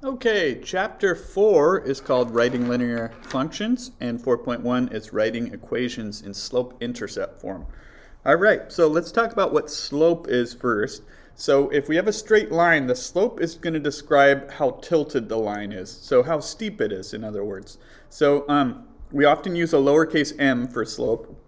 Okay, chapter 4 is called Writing Linear Functions, and 4.1 is Writing Equations in Slope-Intercept form. All right, so let's talk about what slope is first. So if we have a straight line, the slope is going to describe how tilted the line is, so how steep it is, in other words. So we often use a lowercase m for slope.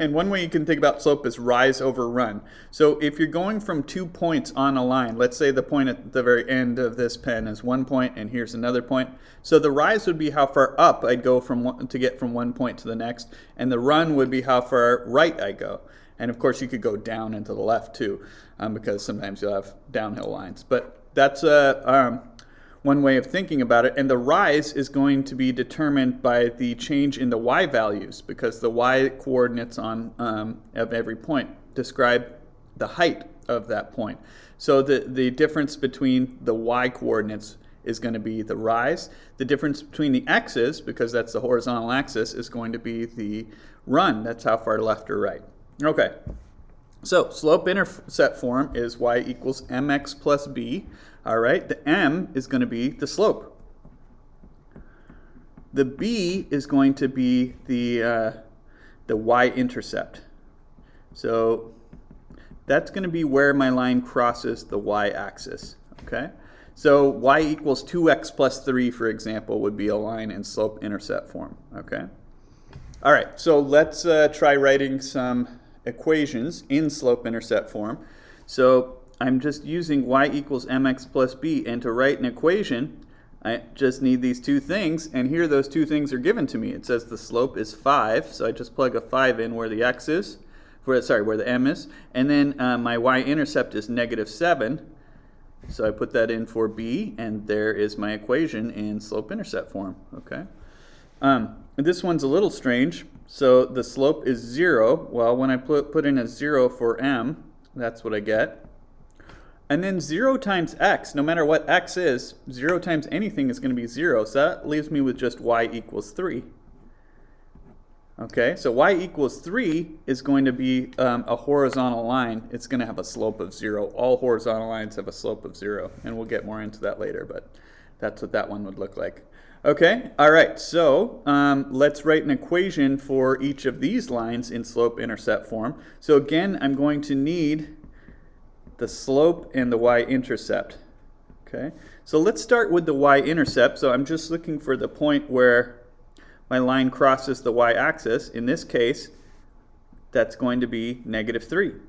And one way you can think about slope is rise over run. So if you're going from 2 points on a line, let's say the point at the very end of this pen is 1 point and here's another point. So the rise would be how far up I'd go to get from 1 point to the next, and the run would be how far right I go. And of course you could go down and to the left too, because sometimes you'll have downhill lines. But that's one way of thinking about it. And the rise is going to be determined by the change in the y values, because the y coordinates of every point describe the height of that point. So the difference between the y coordinates is going to be the rise. The difference between the x's, because that's the horizontal axis, is going to be the run. That's how far left or right. Okay. So slope-intercept form is y equals mx plus b. All right, the m is going to be the slope. The b is going to be the y-intercept. So that's going to be where my line crosses the y-axis. Okay, so y equals 2x plus 3, for example, would be a line in slope-intercept form. Okay. All right, so let's try writing some equations in slope-intercept form. So I'm just using y equals mx plus b, and to write an equation I just need these two things, and here those two things are given to me. It says the slope is 5, so I just plug a 5 in where the x is, where the m is, and then my y-intercept is -7, so I put that in for b, and there is my equation in slope-intercept form. Okay. This one's a little strange. So the slope is 0. Well, when I put in a 0 for m, that's what I get. And then 0 times x, no matter what x is, 0 times anything is going to be 0. So that leaves me with just y equals 3. Okay, so y equals 3 is going to be a horizontal line. It's going to have a slope of 0. All horizontal lines have a slope of 0. And we'll get more into that later, but that's what that one would look like. Okay, all right, so let's write an equation for each of these lines in slope-intercept form. So again, I'm going to need the slope and the y-intercept. Okay, so let's start with the y-intercept. So I'm just looking for the point where my line crosses the y-axis. In this case, that's going to be -3.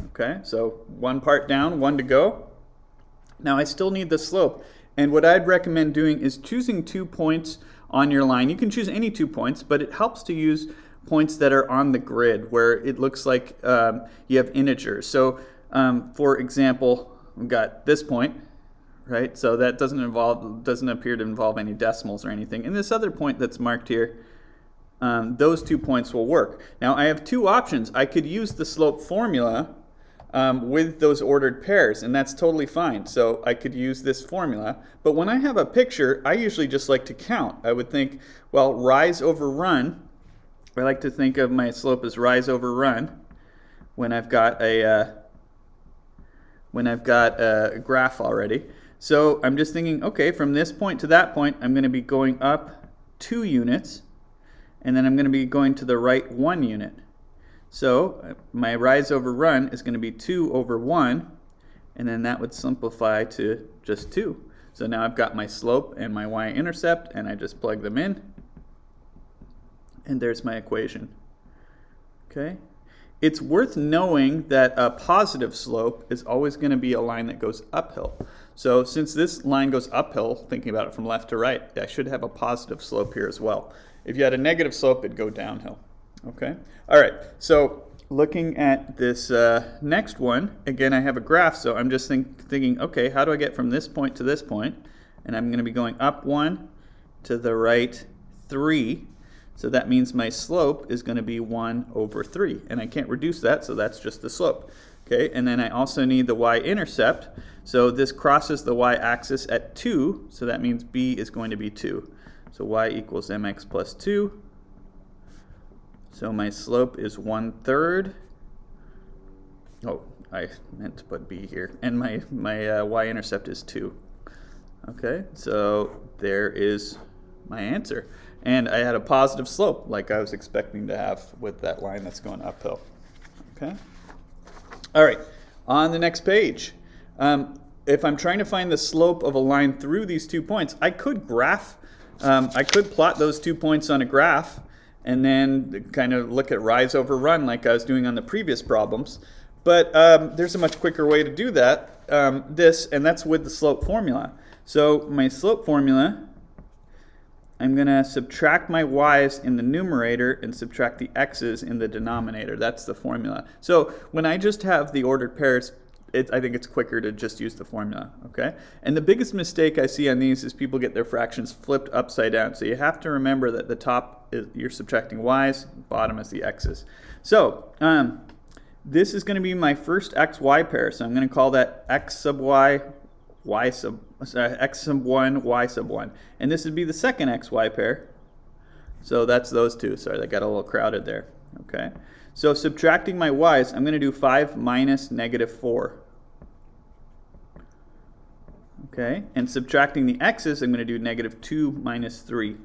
Okay, so one part down, one to go. Now I still need the slope. And what I'd recommend doing is choosing 2 points on your line. You can choose any 2 points, but it helps to use points that are on the grid where it looks like you have integers. So for example, we've got this point, right? So that doesn't appear to involve any decimals or anything. And this other point that's marked here, those 2 points will work. Now I have 2 options. I could use the slope formula with those ordered pairs, and that's totally fine. So I could use this formula, but when I have a picture, I usually just like to count. I would think, well, rise over run, I like to think of my slope as rise over run when I've got a graph already. So I'm just thinking, okay, from this point to that point, I'm going to be going up 2 units, and then I'm going to be going to the right 1 unit. So my rise over run is going to be 2 over 1, and then that would simplify to just 2. So now I've got my slope and my y-intercept, and I just plug them in, and there's my equation. Okay. It's worth knowing that a positive slope is always going to be a line that goes uphill. So since this line goes uphill, thinking about it from left to right, I should have a positive slope here as well. If you had a negative slope, it'd go downhill. Okay. All right. So looking at this next one, again, I have a graph, so I'm just thinking, okay, how do I get from this point to this point? And I'm going to be going up 1 to the right 3. So that means my slope is going to be 1 over 3. And I can't reduce that, so that's just the slope. Okay, and then I also need the y-intercept. So this crosses the y-axis at 2, so that means b is going to be 2. So y equals mx plus 2. So my slope is 1/3. Oh, I meant to put b here. And my y-intercept is 2. Okay, so there is my answer. And I had a positive slope like I was expecting to have with that line that's going uphill. Okay. All right, on the next page. If I'm trying to find the slope of a line through these 2 points, I could plot those 2 points on a graph and then kind of look at rise over run like I was doing on the previous problems. But there's a much quicker way to do that, and that's with the slope formula. So my slope formula, I'm going to subtract my y's in the numerator and subtract the x's in the denominator. That's the formula. So when I just have the ordered pairs, I think it's quicker to just use the formula, okay? And the biggest mistake I see on these is people get their fractions flipped upside down. So you have to remember that the top is you're subtracting y's, bottom is the x's. So this is going to be my first xy pair. So I'm going to call that x sub y, x sub 1, y sub 1. And this would be the second xy pair. So that's those two. Sorry, that got a little crowded there. Okay. So subtracting my y's, I'm going to do 5 minus negative 4. Okay. And subtracting the x's, I'm going to do negative 2 minus 3.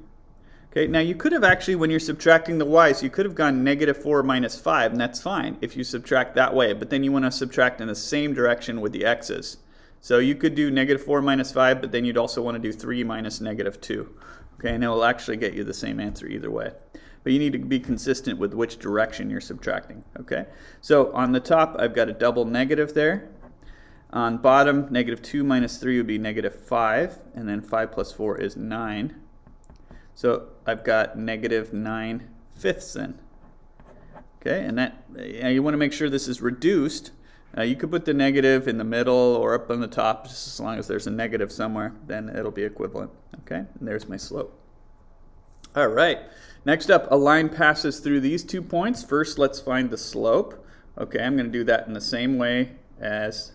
Okay. Now you could have actually, when you're subtracting the y's, you could have gone negative 4 minus 5, and that's fine if you subtract that way. But then you want to subtract in the same direction with the x's. So you could do negative 4 minus 5, but then you'd also want to do 3 minus negative 2. Okay, and it will actually get you the same answer either way. But you need to be consistent with which direction you're subtracting. Okay, so on the top, I've got a double negative there. On bottom, negative 2 minus 3 would be negative 5, and then 5 plus 4 is 9. So I've got negative 9/5 then. Okay, and that you want to make sure this is reduced. You could put the negative in the middle or up on the top, just as long as there's a negative somewhere, then it'll be equivalent. Okay, and there's my slope. All right, next up, a line passes through these 2 points. First, let's find the slope. Okay, I'm going to do that in the same way as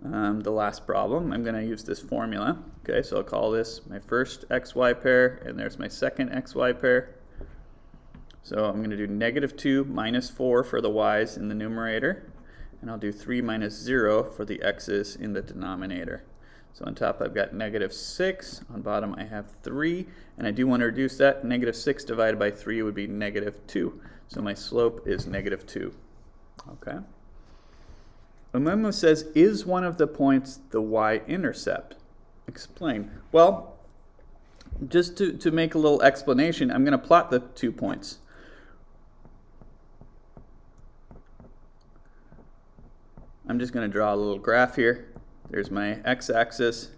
the last problem. I'm going to use this formula. Okay, so I'll call this my first xy pair, and there's my second xy pair. So I'm going to do negative 2 minus 4 for the y's in the numerator, and I'll do 3 minus 0 for the x's in the denominator. So on top I've got negative 6, on bottom I have 3, and I do want to reduce that. Negative 6 divided by 3 would be negative 2. So my slope is negative 2. Okay. And then it says, is one of the points the y-intercept? Explain. Well, just to make a little explanation, I'm going to plot the 2 points. I'm just going to draw a little graph here. There's my x-axis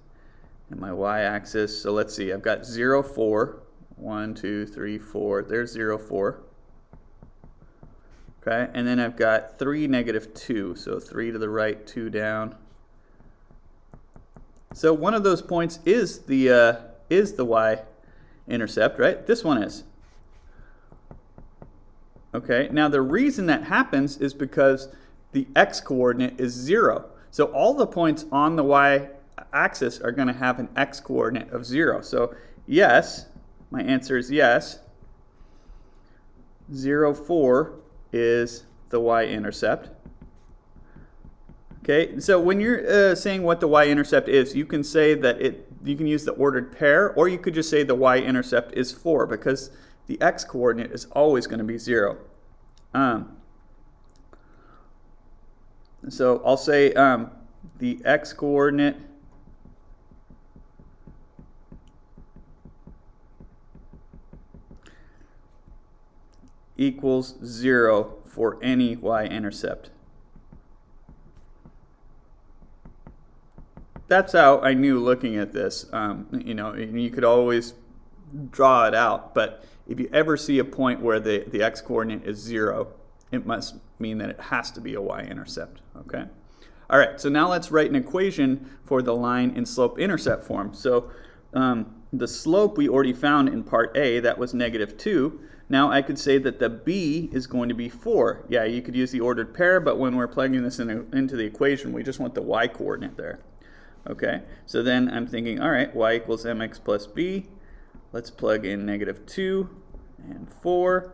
and my y-axis. So let's see, I've got 0, 4. 1, 2, 3, 4. There's 0, 4. Okay, and then I've got 3, negative 2. So 3 to the right, 2 down. So one of those points is the y-intercept, right? This one is. Okay, now the reason that happens is because the x-coordinate is 0. So all the points on the y-axis are going to have an x-coordinate of 0. So yes, my answer is yes. 0, 4 is the y-intercept. Okay, so when you're saying what the y-intercept is, you can say that you can use the ordered pair, or you could just say the y-intercept is 4, because the x-coordinate is always going to be 0. So I'll say the x-coordinate equals 0 for any y-intercept. That's how I knew looking at this. You know, you could always draw it out, but if you ever see a point where the x-coordinate is 0, it must mean that it has to be a y-intercept. Okay. All right. So now let's write an equation for the line in slope-intercept form. So the slope we already found in part A, that was negative 2. Now I could say that the b is going to be 4. Yeah, you could use the ordered pair, but when we're plugging this into the equation, we just want the y-coordinate there. Okay. So then I'm thinking, all right, y equals mx plus b. Let's plug in negative 2 and 4.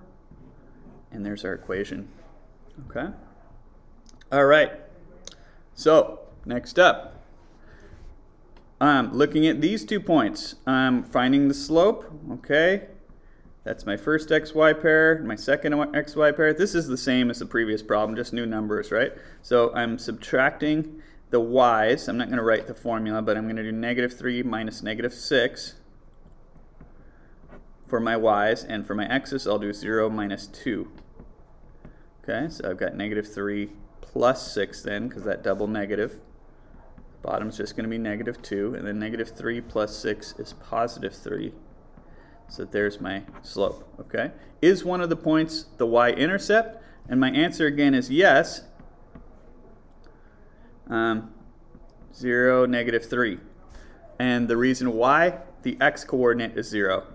And there's our equation. Okay. All right. So next up, Looking at these 2 points, finding the slope, okay. That's my first xy pair, my second xy pair. This is the same as the previous problem, just new numbers, right? So I'm subtracting the y's. I'm not going to write the formula, but I'm going to do -3 minus -6 for my y's, and for my x's I'll do 0 minus 2. Okay, so I've got -3 plus 6 then, because that double negative. Bottom's just going to be -2, and then -3 plus 6 is +3. So there's my slope, okay? Is one of the points the y-intercept? And my answer again is yes. 0, -3. And the reason why, the x-coordinate is 0.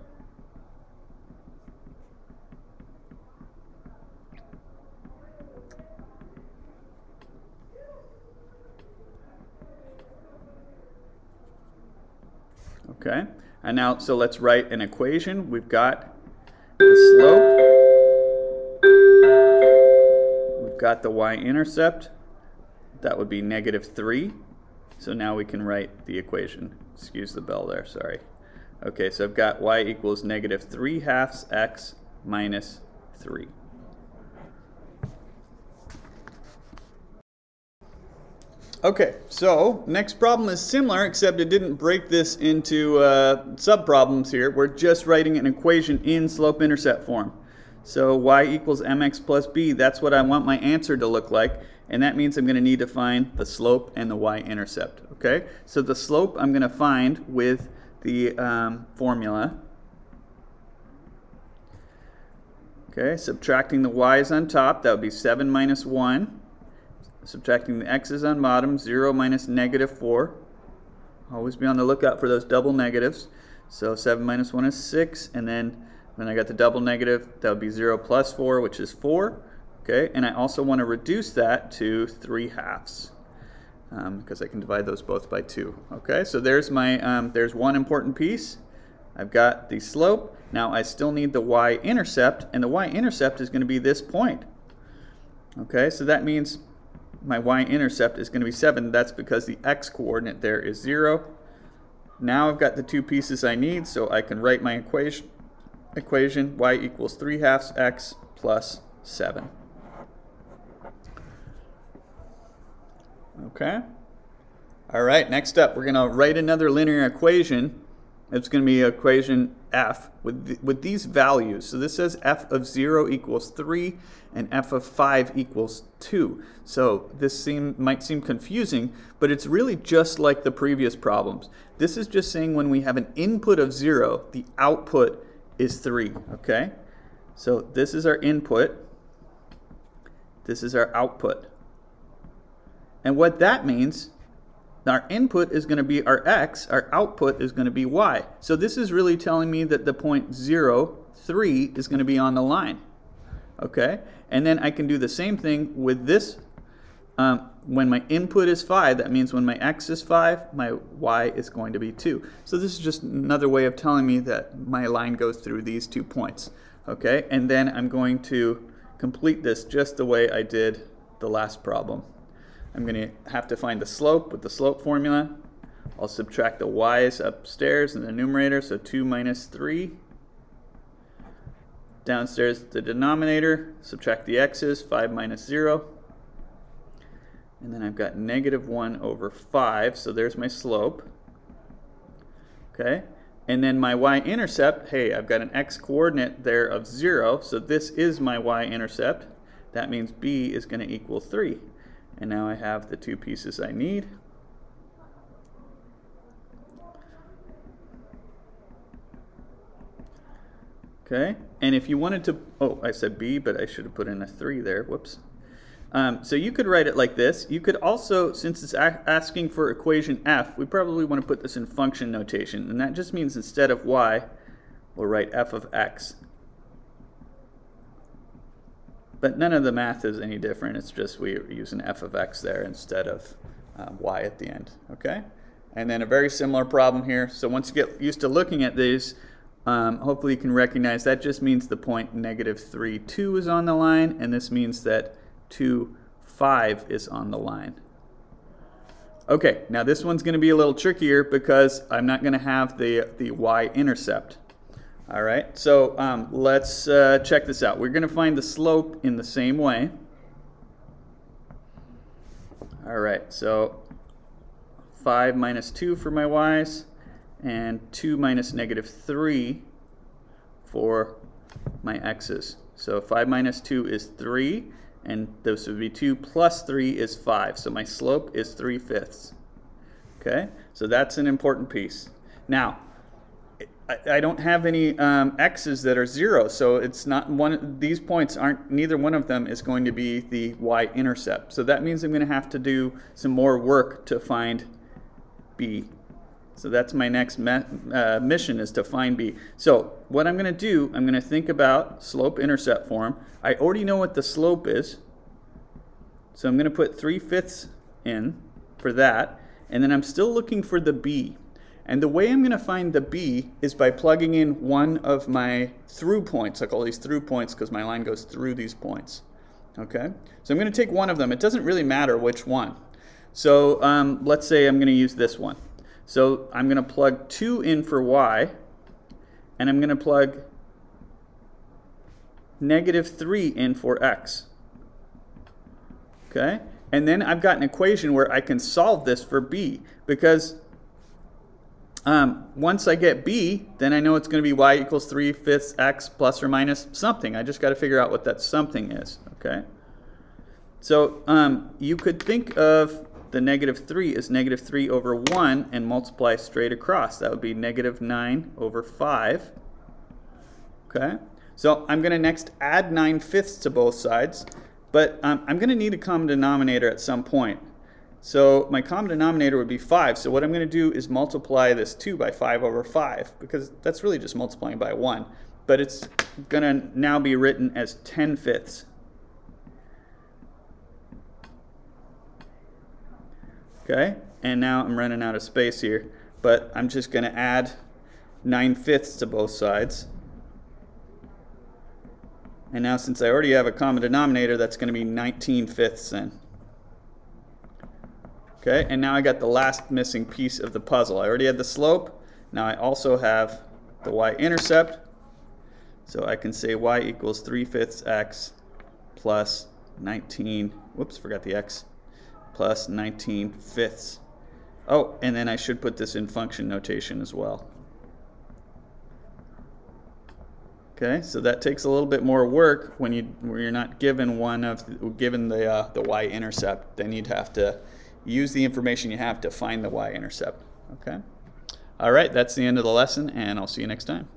Okay, and now, so let's write an equation. We've got the slope, we've got the y-intercept, that would be -3. So now we can write the equation. Excuse the bell there, sorry. Okay, so I've got y equals -3/2 x minus 3. Okay, so next problem is similar, except it didn't break this into sub-problems here. We're just writing an equation in slope-intercept form. So y equals mx plus b, that's what I want my answer to look like, and that means I'm going to need to find the slope and the y-intercept. Okay, so the slope I'm going to find with the formula. Okay, subtracting the y's on top, that would be 7 minus 1. Subtracting the x's on bottom, 0 minus -4. Always be on the lookout for those double negatives. So 7 minus 1 is 6, and then when I got the double negative, that would be 0 plus 4, which is 4. Okay, and I also want to reduce that to 3/2, because I can divide those both by 2. Okay, so there's my there's one important piece. I've got the slope. Now I still need the y-intercept, and the y-intercept is going to be this point. Okay, so that means my y-intercept is going to be 7. That's because the x-coordinate there is 0. Now I've got the 2 pieces I need, so I can write my equation y equals 3/2 x plus 7. Okay. All right, next up we're going to write another linear equation. It's going to be equation f with these values. So this says f of 0 equals 3 and f of 5 equals 2. So this might seem confusing, but it's really just like the previous problems. This is just saying when we have an input of 0, the output is 3. Okay? So this is our input. This is our output. And what that means, our input is going to be our x, our output is going to be y. So this is really telling me that the point 0, 3 is going to be on the line. Okay? And then I can do the same thing with this. When my input is 5, that means when my x is 5, my y is going to be 2. So this is just another way of telling me that my line goes through these 2 points. Okay? And then I'm going to complete this just the way I did the last problem. I'm going to have to find the slope with the slope formula. I'll subtract the y's upstairs in the numerator, so 2 minus 3. Downstairs the denominator, subtract the x's, 5 minus 0. And then I've got -1 over 5, so there's my slope. Okay, and then my y-intercept, hey, I've got an x-coordinate there of 0, so this is my y-intercept. That means b is going to equal 3. And now I have the 2 pieces I need. Okay, and if you wanted to, oh, I said b, but I should have put in a 3 there, whoops. So you could write it like this. You could also, since it's asking for equation f, we probably want to put this in function notation, and that just means instead of y, we'll write f of x. But none of the math is any different. It's just we use an f of x there instead of y at the end. Okay? And then a very similar problem here. So once you get used to looking at these, hopefully you can recognize that just means the point -3, 2 is on the line, and this means that 2, 5 is on the line. Okay, now this one's going to be a little trickier because I'm not going to have the y-intercept. All right, so let's check this out. We're going to find the slope in the same way. All right, so 5 minus 2 for my y's, and 2 minus -3 for my x's. So 5 minus 2 is 3, and this would be 2 plus 3 is 5. So my slope is 3/5. Okay, so that's an important piece. Now, I don't have any x's that are 0, so it's not one. These points aren't. Neither one of them is going to be the y-intercept. So that means I'm going to have to do some more work to find b. So that's my next mission, is to find b. So what I'm going to do, I'm going to think about slope-intercept form. I already know what the slope is, so I'm going to put 3/5 in for that, and then I'm still looking for the b. And the way I'm going to find the b is by plugging in one of my through points. I call these through points because my line goes through these points. Okay, so I'm going to take one of them. It doesn't really matter which one. So let's say I'm going to use this one. So I'm going to plug 2 in for y, and I'm going to plug -3 in for x. Okay, and then I've got an equation where I can solve this for b, because once I get b, then I know it's going to be y equals 3/5 x plus or minus something. I just got to figure out what that something is. Okay, so you could think of the -3 is -3 over 1 and multiply straight across. That would be -9 over 5. Okay, so I'm going to next add 9/5 to both sides, but I'm going to need a common denominator at some point. So my common denominator would be 5. So what I'm going to do is multiply this 2 by 5 over 5, because that's really just multiplying by 1. But it's going to now be written as 10/5. Okay, and now I'm running out of space here, but I'm just going to add 9/5 to both sides. And now, since I already have a common denominator, that's going to be 19/5 then. Okay, and now I got the last missing piece of the puzzle. I already had the slope. Now I also have the y-intercept. So I can say y equals 3/5 x plus 19, whoops, forgot the x, plus 19/5. Oh, and then I should put this in function notation as well. Okay, so that takes a little bit more work when you're not given the y-intercept. Then you'd have to use the information you have to find the y-intercept. Okay, all right, that's the end of the lesson, and I'll see you next time.